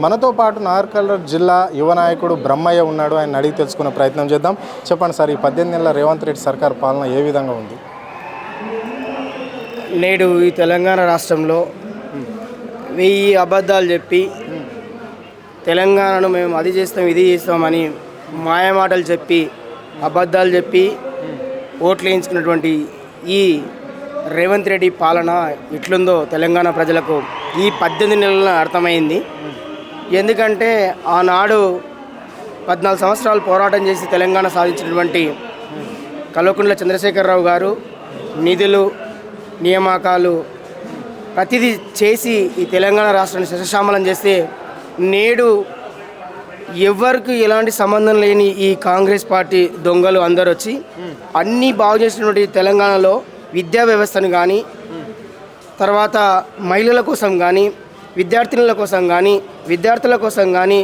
మనతో పాటు నాగర్ జిల్లా యువ నాయకుడు బ్రహ్మయ్య ఉన్నాడు. ఆయన అడిగి తెలుసుకునే ప్రయత్నం చేద్దాం. చెప్పండి సార్, ఈ 18 నెలల రేవంత్ రెడ్డి సర్కార్ పాలన ఏ విధంగా ఉంది? నేడు ఈ తెలంగాణ రాష్ట్రంలో 1000 అబద్ధాలు చెప్పి తెలంగాణను మేము అది చేస్తాం ఇది చేస్తామని మాయమాటలు చెప్పి అబద్ధాలు చెప్పి ఓట్లు వేయించుకున్నటువంటి ఈ రేవంత్ రెడ్డి పాలన ఎట్లుందో తెలంగాణ ప్రజలకు ఈ 18 నెలల అర్థమైంది. ఎందుకంటే ఆనాడు 14 సంవత్సరాలు పోరాటం చేసి తెలంగాణ సాధించినటువంటి కల్వకుంట్ల చంద్రశేఖరరావు గారు నిధులు నియామకాలు ప్రతిదీ చేసి ఈ తెలంగాణ రాష్ట్రాన్ని శశశామలం చేస్తే నేడు ఎవరికి ఎలాంటి సంబంధం లేని ఈ కాంగ్రెస్ పార్టీ దొంగలు అందరూ వచ్చి అన్నీ బాగు చేసినటువంటి తెలంగాణలో విద్యా వ్యవస్థను కానీ, తర్వాత మహిళల కోసం కానీ, విద్యార్థినుల కోసం కానీ, విద్యార్థుల కోసం కానీ,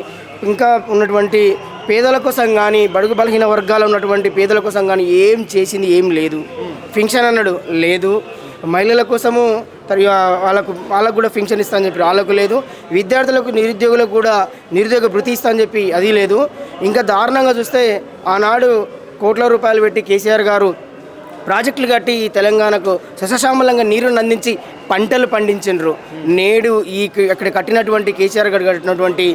ఇంకా ఉన్నటువంటి పేదల కోసం కానీ, బడుగు బలహీన వర్గాలు ఉన్నటువంటి పేదల కోసం కానీ ఏం చేసింది ఏం లేదు. ఫింక్షన్ అన్నాడు లేదు, మహిళల కోసము వాళ్ళకు కూడా ఫింక్షన్ ఇస్తా అని చెప్పి వాళ్ళకు లేదు, విద్యార్థులకు నిరుద్యోగులకు కూడా నిరుద్యోగ భృతి ఇస్తా అని చెప్పి అది లేదు. ఇంకా దారుణంగా చూస్తే ఆనాడు కోట్ల రూపాయలు పెట్టి కేసీఆర్ గారు ప్రాజెక్టులు కట్టి ఈ తెలంగాణకు శశశామలంగా నీరుని అందించి పంటలు పండించిండ్రు. నేడు అక్కడ కట్టినటువంటి కేసీఆర్ గారు కట్టినటువంటి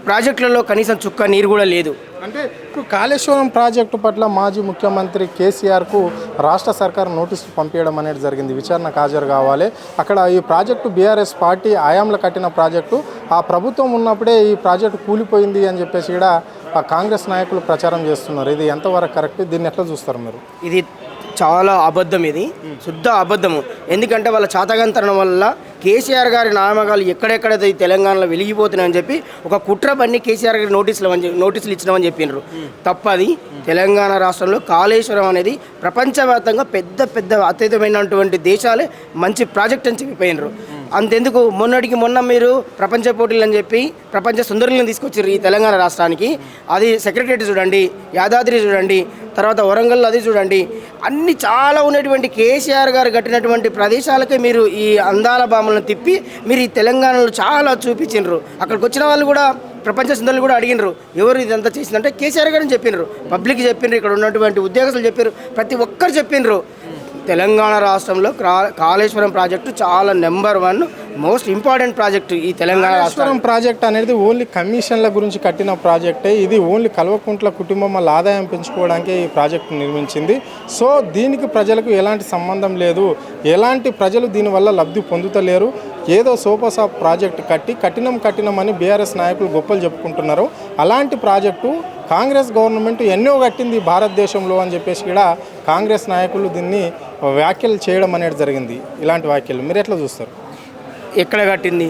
ప్రాజెక్టులలో కనీసం చుక్క నీరు కూడా లేదు. అంటే ఇప్పుడు కాళేశ్వరం ప్రాజెక్టు పట్ల మాజీ ముఖ్యమంత్రి కేసీఆర్కు రాష్ట్ర సర్కారు నోటీసులు పంపించడం అనేది జరిగింది. విచారణకు హాజరు కావాలి. అక్కడ ఈ ప్రాజెక్టు బీఆర్ఎస్ పార్టీ ఆయాంలో కట్టిన ప్రాజెక్టు, ఆ ప్రభుత్వం ఉన్నప్పుడే ఈ ప్రాజెక్టు కూలిపోయింది అని చెప్పేసి కూడా ఆ కాంగ్రెస్ నాయకులు ప్రచారం చేస్తున్నారు. ఇది ఎంతవరకు కరెక్ట్? దీన్ని ఎట్లా చూస్తారు మీరు? ఇది చాలా అబద్ధం, ఇది శుద్ధ అబద్ధము. ఎందుకంటే వాళ్ళ చాతగంతనం వల్ల కేసీఆర్ గారి నామకాలు ఎక్కడెక్కడైతే ఈ తెలంగాణలో వెలిగిపోతున్నాయని చెప్పి ఒక కుట్ర పన్ని కేసీఆర్ గారి నోటీసులు ఇచ్చినామని చెప్పినారు. తప్పది. తెలంగాణ రాష్ట్రంలో కాళేశ్వరం అనేది ప్రపంచవ్యాప్తంగా పెద్ద అత్యధికమైనటువంటి దేశాలే మంచి ప్రాజెక్ట్ అని చెప్పిపోయినారు. అంతెందుకు మొన్నటికి మొన్న మీరు ప్రపంచ పోటీలు అని చెప్పి ప్రపంచ సుందరులను తీసుకొచ్చారు ఈ తెలంగాణ రాష్ట్రానికి. అది సెక్రటరియట్ చూడండి, యాదాద్రి చూడండి, తర్వాత వరంగల్ అది చూడండి, అన్ని చాలా ఉన్నటువంటి కేసీఆర్ గారు కట్టినటువంటి ప్రదేశాలకే మీరు ఈ అందాల బామలను తిప్పి మీరు ఈ తెలంగాణలో చాలా చూపించినారు. అక్కడికి వచ్చిన వాళ్ళు కూడా ప్రపంచ సుందరులు కూడా అడిగినారు ఎవరు ఇదంతా చేసిందంటే కేసీఆర్ గారు చెప్పినారు, పబ్లిక్ చెప్పినారు, ఇక్కడ ఉన్నటువంటి ఉద్యోగస్తులు చెప్పారు, ప్రతి ఒక్కరు చెప్పినారు. తెలంగాణ రాష్ట్రంలో కాళేశ్వరం ప్రాజెక్టు చాలా నెంబర్ 1 మోస్ట్ ఇంపార్టెంట్ ప్రాజెక్టు ఈ తెలంగాణ రాష్ట్రం. ప్రాజెక్ట్ అనేది ఓన్లీ కమిషన్ల గురించి కట్టిన ప్రాజెక్టే. ఇది ఓన్లీ కల్వకుంట్ల కుటుంబం వల్ల ఆదాయం పెంచుకోవడానికే ఈ ప్రాజెక్టు నిర్మించింది. సో దీనికి ప్రజలకు ఎలాంటి సంబంధం లేదు, ఎలాంటి ప్రజలు దీనివల్ల లబ్ధి పొందుతలేరు. ఏదో సోపసాప్ ప్రాజెక్టు కట్టినమని బీఆర్ఎస్ నాయకులు గొప్పలు చెప్పుకుంటున్నారు. అలాంటి ప్రాజెక్టు కాంగ్రెస్ గవర్నమెంట్ ఎన్నో కట్టింది భారతదేశంలో అని చెప్పేసి కూడా కాంగ్రెస్ నాయకులు దీన్ని వ్యాఖ్యలు చేయడం అనేది జరిగింది. ఇలాంటి వ్యాఖ్యలు మీరు ఎట్లా చూస్తారు? ఎక్కడ కట్టింది?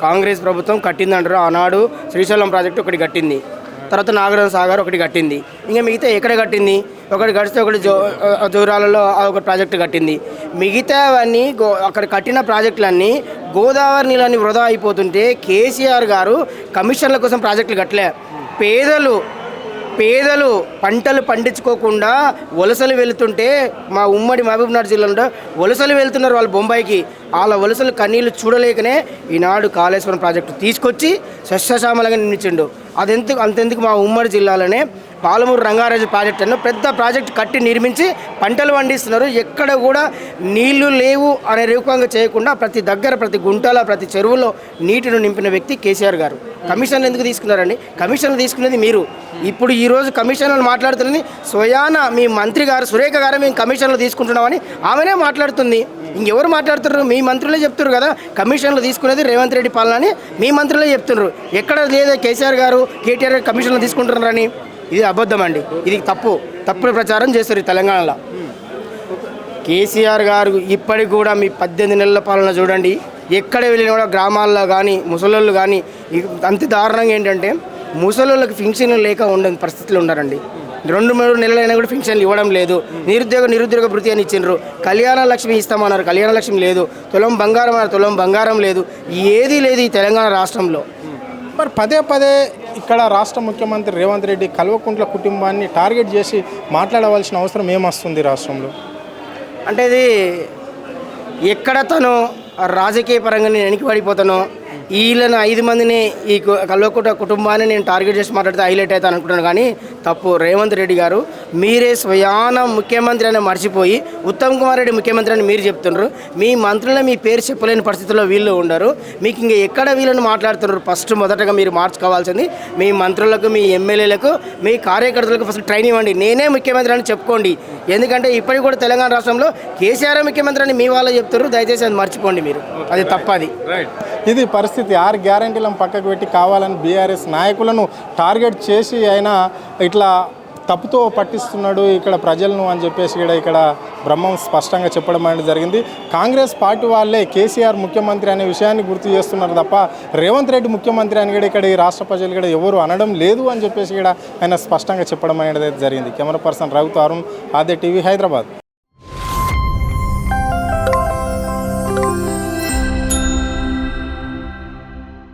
కాంగ్రెస్ ప్రభుత్వం కట్టింది అంటారు. ఆనాడు శ్రీశైలం ప్రాజెక్టు ఒకటి కట్టింది, తర్వాత నాగార్జున సాగర్ ఒకటి కట్టింది, ఇంకా మిగతా ఎక్కడ కట్టింది? ఒకటి కడితే ఒకటి జోరాలలో ఒక ప్రాజెక్టు కట్టింది. మిగతావన్నీ అక్కడ కట్టిన ప్రాజెక్టులన్నీ గోదావరి నీళ్ళని వృధా అయిపోతుంటే కేసీఆర్ గారు కమిషన్ల కోసం ప్రాజెక్టులు కట్టలే. పేదలు పంటలు పండించుకోకుండా వలసలు వెళుతుంటే మా ఉమ్మడి మహబూబ్నగర్ జిల్లాలో వలసలు వెళ్తున్నారు వాళ్ళు బొంబాయికి. వాళ్ళ వలసలు కన్నీళ్ళు చూడలేకనే ఈనాడు కాళేశ్వరం ప్రాజెక్టు తీసుకొచ్చి సస్యశ్యామలంగా నిర్మించిండు. అంతెందుకు మా ఉమ్మడి జిల్లాలోనే పాలమూరు రంగారాజు ప్రాజెక్టు అన్న పెద్ద ప్రాజెక్టు కట్టి నిర్మించి పంటలు పండిస్తున్నారు. ఎక్కడ కూడా నీళ్లు లేవు అనే రూపంగా చేయకుండా ప్రతి గుంటల ప్రతి చెరువులో నీటిని నింపిన వ్యక్తి కేసీఆర్ గారు. కమిషన్లు ఎందుకు తీసుకున్నారండి? కమిషన్లు తీసుకునేది మీరు. ఇప్పుడు ఈరోజు కమిషన్లు మాట్లాడుతున్నది స్వయాన మీ మంత్రి గారు సురేఖ గారు మేము కమిషన్లు తీసుకుంటున్నామని ఆమెనే మాట్లాడుతుంది. ఇంకెవరు మాట్లాడుతున్నారు? మీ మంత్రులే చెప్తున్నారు కదా కమిషన్లు తీసుకునేది రేవంత్ రెడ్డి పాలన అని మీ మంత్రులే చెప్తున్నారు. ఎక్కడ లేదా కేసీఆర్ గారు కేటీఆర్ గారు కమిషన్లు తీసుకుంటున్నారని? ఇది అబద్ధం అండి. ఇది తప్పుడు ప్రచారం చేస్తారు ఈ తెలంగాణలో. కేసీఆర్ గారు ఇప్పటికి కూడా మీ 18 నెలల పాలన చూడండి, ఎక్కడ వెళ్ళినా కూడా గ్రామాల్లో కానీ ముసలోళ్ళు కానీ అంత దారుణంగా ఏంటంటే ముసలోళ్ళకి ఫింక్షన్ లేక ఉండని పరిస్థితులు ఉన్నారండి. 2-3 నెలలైనా కూడా ఫింక్షన్లు ఇవ్వడం లేదు. నిరుద్యోగ భృతి అని ఇచ్చిండ్రు. కళ్యాణ లక్ష్మి ఇస్తామన్నారు, కళ్యాణ లక్ష్మి లేదు. తులం బంగారం అన్నారు, తులం బంగారం లేదు. ఏదీ లేదు ఈ తెలంగాణ రాష్ట్రంలో. మరి పదే ఇక్కడ రాష్ట్ర ముఖ్యమంత్రి రేవంత్ రెడ్డి కల్వకుంట్ల కుటుంబాన్ని టార్గెట్ చేసి మాట్లాడవలసిన అవసరం ఏమొస్తుంది రాష్ట్రంలో? అంటే ఇది ఎక్కడ తను రాజకీయ పరంగా నేను వెనక్కి పడిపోతానో, వీళ్ళని 5 మందిని ఈ కల్వకుంట్ల కుటుంబాన్ని నేను టార్గెట్ చేసి మాట్లాడితే హైలైట్ అవుతాను అనుకుంటున్నాను, కానీ తప్పు. రేవంత్ రెడ్డి గారు మీరే స్వయాన ముఖ్యమంత్రి అని మర్చిపోయి ఉత్తమ్ కుమార్ రెడ్డి ముఖ్యమంత్రి అని మీరు చెప్తున్నారు. మీ మంత్రులే మీ పేరు చెప్పలేని పరిస్థితుల్లో వీళ్ళు ఉండరు. మీకు ఇంక ఎక్కడ వీళ్ళని మాట్లాడుతున్నారు? ఫస్ట్ మొదటగా మీరు మార్చుకోవాల్సింది మీ మంత్రులకు, మీ ఎమ్మెల్యేలకు, మీ కార్యకర్తలకు ఫస్ట్ ట్రైన్ ఇవ్వండి. నేనే ముఖ్యమంత్రి అని చెప్పుకోండి. ఎందుకంటే ఇప్పటికి కూడా తెలంగాణ రాష్ట్రంలో కేసీఆర్ ముఖ్యమంత్రి అని మీ వాళ్ళు చెప్తారు. దయచేసి అది మర్చిపోండి మీరు, అది తప్పది. ఇది పరిస్థితి. 6 గ్యారంటీలను పక్కకు పెట్టి కావాలని బీఆర్ఎస్ నాయకులను టార్గెట్ చేసి ఆయన ఇట్లా తప్పుతో పట్టిస్తున్నాడు ఇక్కడ ప్రజలను అని చెప్పేసి ఇక్కడ బ్రహ్మం స్పష్టంగా చెప్పడం అనేది జరిగింది. కాంగ్రెస్ పార్టీ వాళ్ళే కేసీఆర్ ముఖ్యమంత్రి అనే విషయాన్ని గుర్తు చేస్తున్నారు తప్ప రేవంత్ రెడ్డి ముఖ్యమంత్రి అని ఇక్కడ ఈ రాష్ట్ర ప్రజలు కూడా ఎవరు అనడం లేదు అని చెప్పేసి ఆయన స్పష్టంగా చెప్పడం అనేది జరిగింది. కెమెరా పర్సన్ రఘుతో అరుణ్, ఆద్య టీవీ, హైదరాబాద్.